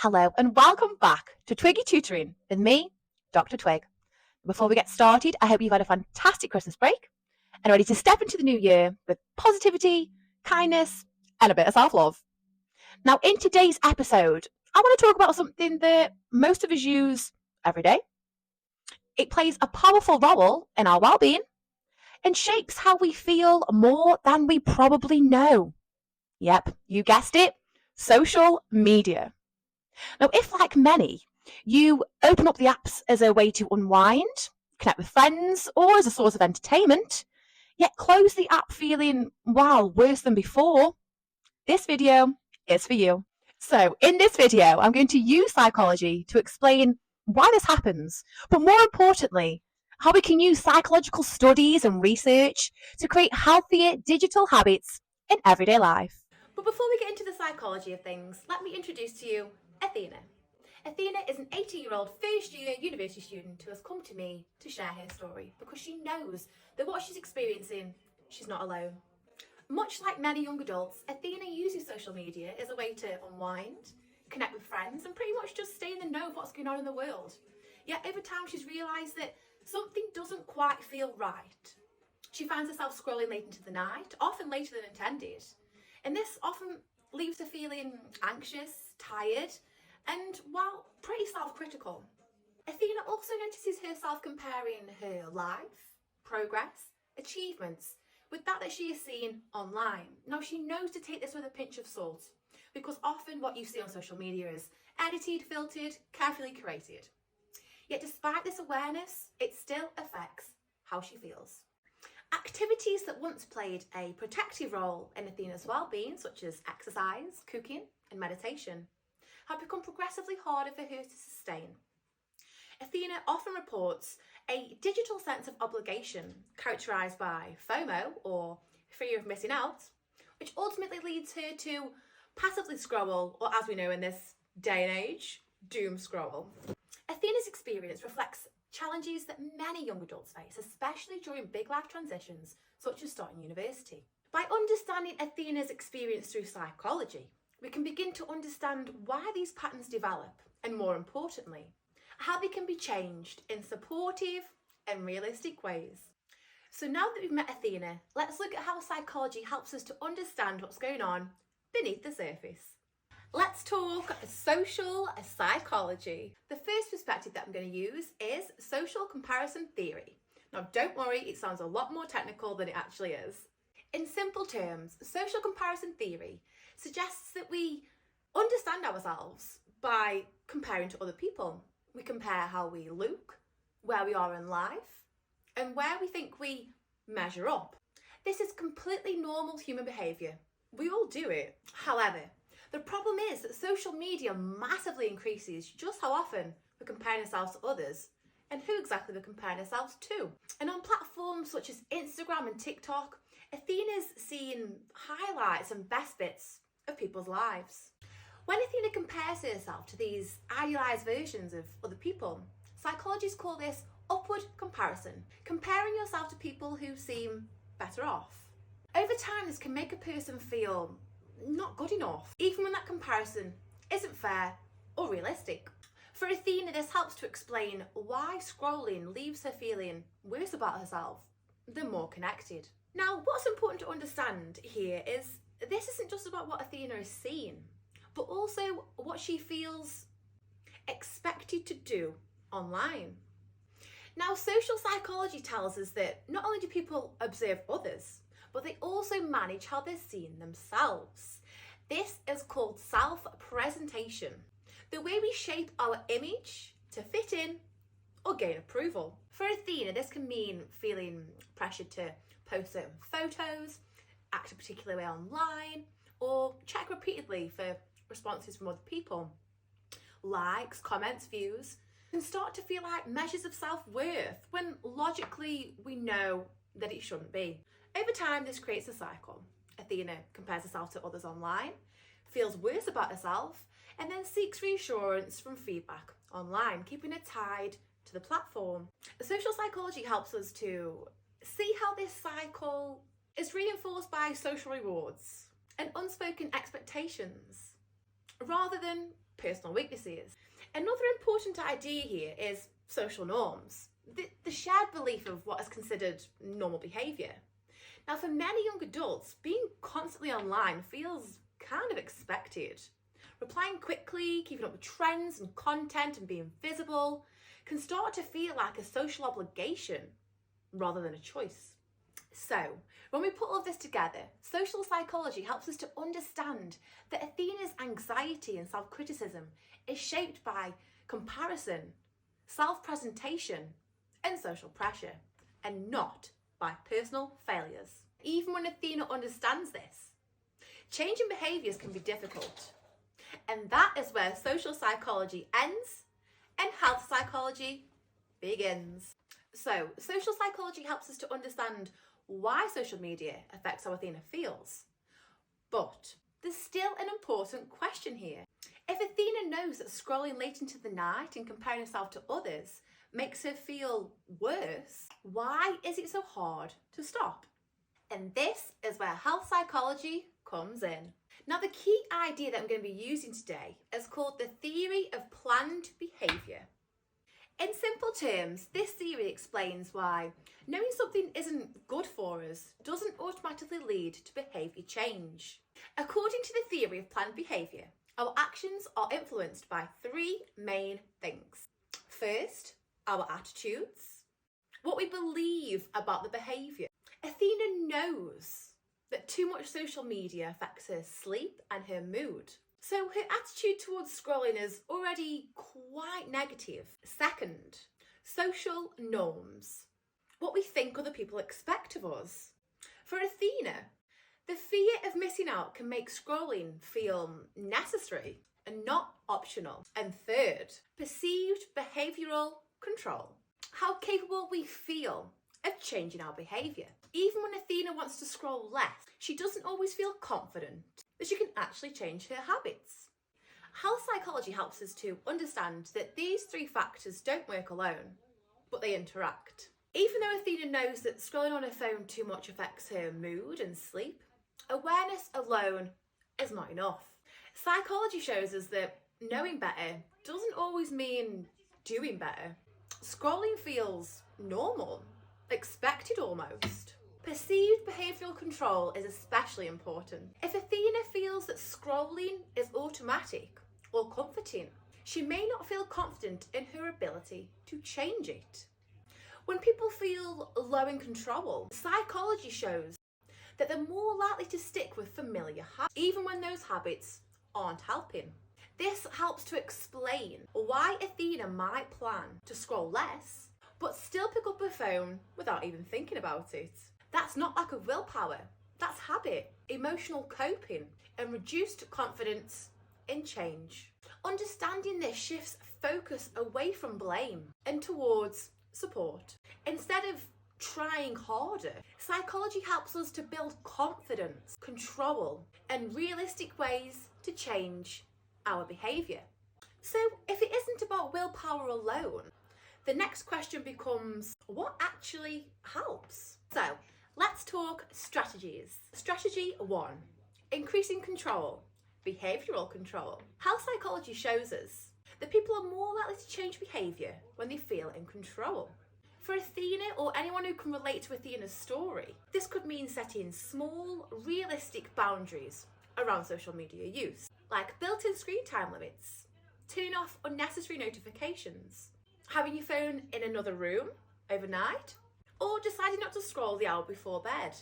Hello and welcome back to Twiggy Tutoring with me, Dr. Twig. Before we get started, I hope you've had a fantastic Christmas break and are ready to step into the new year with positivity, kindness, and a bit of self-love. Now, in today's episode, I want to talk about something that most of us use every day. It plays a powerful role in our well-being and shapes how we feel more than we probably know. Yep, you guessed it, social media. Now, if like many, you open up the apps as a way to unwind, connect with friends, or as a source of entertainment, yet close the app feeling, wow, worse than before, this video is for you. So in this video, I'm going to use psychology to explain why this happens, but more importantly, how we can use psychological studies and research to create healthier digital habits in everyday life. But before we get into the psychology of things, let me introduce to you Athena. Athena is an 18-year-old first-year university student who has come to me to share her story because she knows that what she's experiencing, she's not alone. Much like many young adults, Athena uses social media as a way to unwind, connect with friends, and pretty much just stay in the know of what's going on in the world. Yet over time she's realised that something doesn't quite feel right. She finds herself scrolling late into the night, often later than intended, and this often leaves her feeling anxious, tired, and, well, pretty self-critical. Athena also notices herself comparing her life, progress, achievements with that she is seeing online. Now, she knows to take this with a pinch of salt because often what you see on social media is edited, filtered, carefully curated. Yet despite this awareness, it still affects how she feels. Activities that once played a protective role in Athena's well-being, such as exercise, cooking, and meditation, have become progressively harder for her to sustain. Athena often reports a digital sense of obligation characterised by FOMO, or fear of missing out, which ultimately leads her to passively scroll, or as we know in this day and age, doom scroll. Athena's experience reflects challenges that many young adults face, especially during big life transitions, such as starting university. By understanding Athena's experience through psychology, we can begin to understand why these patterns develop, and more importantly, how they can be changed in supportive and realistic ways. So now that we've met Athena, let's look at how psychology helps us to understand what's going on beneath the surface. Let's talk social psychology. The first perspective that I'm going to use is social comparison theory. Now, don't worry, it sounds a lot more technical than it actually is. In simple terms, social comparison theory suggests that we understand ourselves by comparing to other people. We compare how we look, where we are in life, and where we think we measure up. This is completely normal human behaviour. We all do it. However, the problem is that social media massively increases just how often we're comparing ourselves to others and who exactly we're comparing ourselves to. And on platforms such as Instagram and TikTok, Athena's seeing highlights and best bits of people's lives. When Athena compares herself to these idealised versions of other people, psychologists call this upward comparison, comparing yourself to people who seem better off. Over time, this can make a person feel not good enough, even when that comparison isn't fair or realistic. For Athena, this helps to explain why scrolling leaves her feeling worse about herself than more connected. Now, what's important to understand here is this isn't just about what Athena is seeing, but also what she feels expected to do online. Now, social psychology tells us that not only do people observe others, but they also manage how they're seeing themselves. This is called self-presentation, the way we shape our image to fit in or gain approval. For Athena, this can mean feeling pressured to post certain photos, act a particular way online, or check repeatedly for responses from other people. Likes, comments, views can start to feel like measures of self-worth when logically we know that it shouldn't be. Over time, this creates a cycle. Athena compares herself to others online, feels worse about herself, and then seeks reassurance from feedback online, keeping her tied to the platform. Social psychology helps us to see how this cycle is reinforced by social rewards and unspoken expectations, rather than personal weaknesses. Another important idea here is social norms, the shared belief of what is considered normal behaviour. Now, for many young adults, being constantly online feels kind of expected. Replying quickly, keeping up with trends and content and being visible can start to feel like a social obligation rather than a choice. So, when we put all of this together, social psychology helps us to understand that Athena's anxiety and self-criticism is shaped by comparison, self-presentation, and social pressure, and not by personal failures. Even when Athena understands this, changing behaviours can be difficult. And that is where social psychology ends and health psychology begins. So, social psychology helps us to understand why social media affects how Athena feels. But there's still an important question here. If Athena knows that scrolling late into the night and comparing herself to others makes her feel worse, why is it so hard to stop? And this is where health psychology comes in. Now, the key idea that I'm going to be using today is called the theory of planned behaviour. In simple terms, this theory explains why knowing something isn't good for us doesn't automatically lead to behaviour change. According to the theory of planned behaviour, our actions are influenced by three main things. First, our attitudes, what we believe about the behaviour. Athena knows that too much social media affects her sleep and her mood. So her attitude towards scrolling is already quite negative. Second, social norms, what we think other people expect of us. For Athena, the fear of missing out can make scrolling feel necessary and not optional. And third, perceived behavioural control, how capable we feel of changing our behaviour. Even when Athena wants to scroll less, she doesn't always feel confident that she can actually change her habits. Health psychology helps us to understand that these three factors don't work alone, but they interact. Even though Athena knows that scrolling on her phone too much affects her mood and sleep, awareness alone is not enough. Psychology shows us that knowing better doesn't always mean doing better. Scrolling feels normal, expected almost. Perceived behavioural control is especially important. If Athena feels that scrolling is automatic or comforting, she may not feel confident in her ability to change it. When people feel low in control, psychology shows that they're more likely to stick with familiar habits, even when those habits aren't helping. This helps to explain why Athena might plan to scroll less, but still pick up her phone without even thinking about it. That's not lack of willpower, that's habit, emotional coping, and reduced confidence in change. Understanding this shifts focus away from blame and towards support. Instead of trying harder, psychology helps us to build confidence, control, and realistic ways to change our behaviour. So if it isn't about willpower alone, the next question becomes, what actually helps? So let's talk strategies. Strategy 1, increasing control, behavioural control. Health psychology shows us that people are more likely to change behaviour when they feel in control. For Athena, or anyone who can relate to Athena's story, this could mean setting small, realistic boundaries around social media use, like built-in screen time limits, turning off unnecessary notifications, having your phone in another room overnight, or deciding not to scroll the hour before bed.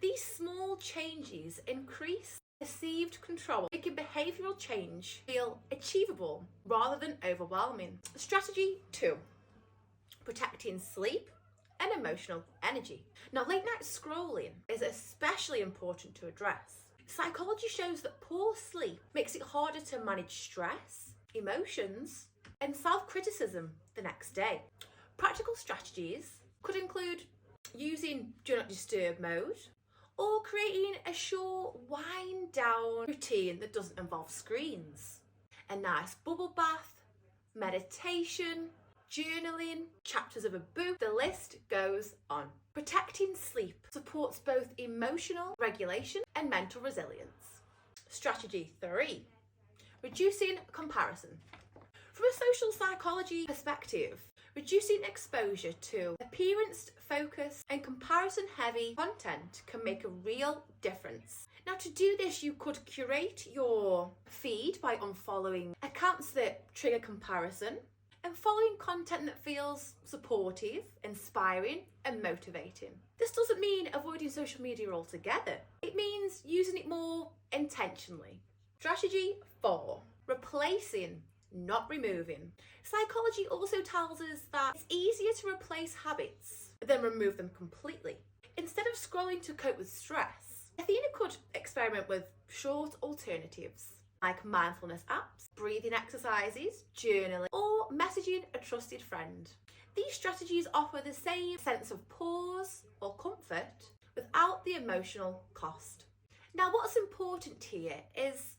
These small changes increase perceived control, making behavioural change feel achievable rather than overwhelming. Strategy 2, protecting sleep and emotional energy. Now, late night scrolling is especially important to address. Psychology shows that poor sleep makes it harder to manage stress, emotions, and self-criticism the next day. Practical strategies could include using do not disturb mode or creating a short wind down routine that doesn't involve screens. A nice bubble bath, meditation, journaling, chapters of a book, the list goes on. Protecting sleep supports both emotional regulation and mental resilience. Strategy 3, Reducing comparison. From a social psychology perspective, reducing exposure to appearance-focused and comparison-heavy content can make a real difference. Now, to do this, you could curate your feed by unfollowing accounts that trigger comparison and following content that feels supportive, inspiring, and motivating. This doesn't mean avoiding social media altogether. It means using it more intentionally. Strategy 4, replacing, not removing. Psychology also tells us that it's easier to replace habits than remove them completely. Instead of scrolling to cope with stress, Athena could experiment with short alternatives like mindfulness apps, breathing exercises, journaling, or messaging a trusted friend. These strategies offer the same sense of pause or comfort without the emotional cost. Now, what's important here is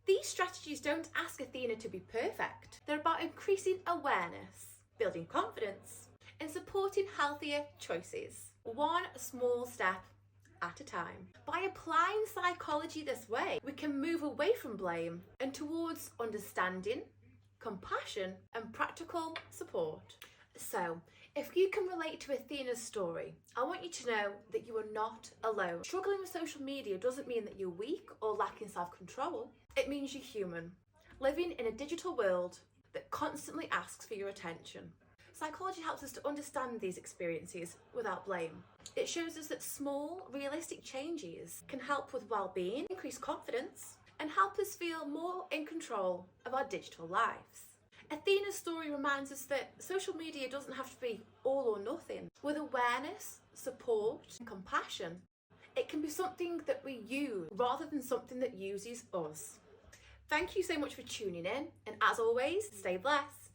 these strategies don't ask Athena to be perfect. They're about increasing awareness, building confidence, and supporting healthier choices, one small step at a time. By applying psychology this way, we can move away from blame and towards understanding, compassion, and practical support. So, if you can relate to Athena's story, I want you to know that you are not alone. Struggling with social media doesn't mean that you're weak or lacking self-control. It means you're human, living in a digital world that constantly asks for your attention. Psychology helps us to understand these experiences without blame. It shows us that small, realistic changes can help with well-being, increase confidence, and help us feel more in control of our digital lives. Athena's story reminds us that social media doesn't have to be all or nothing. With awareness, support, and compassion, it can be something that we use rather than something that uses us. Thank you so much for tuning in, and as always, stay blessed.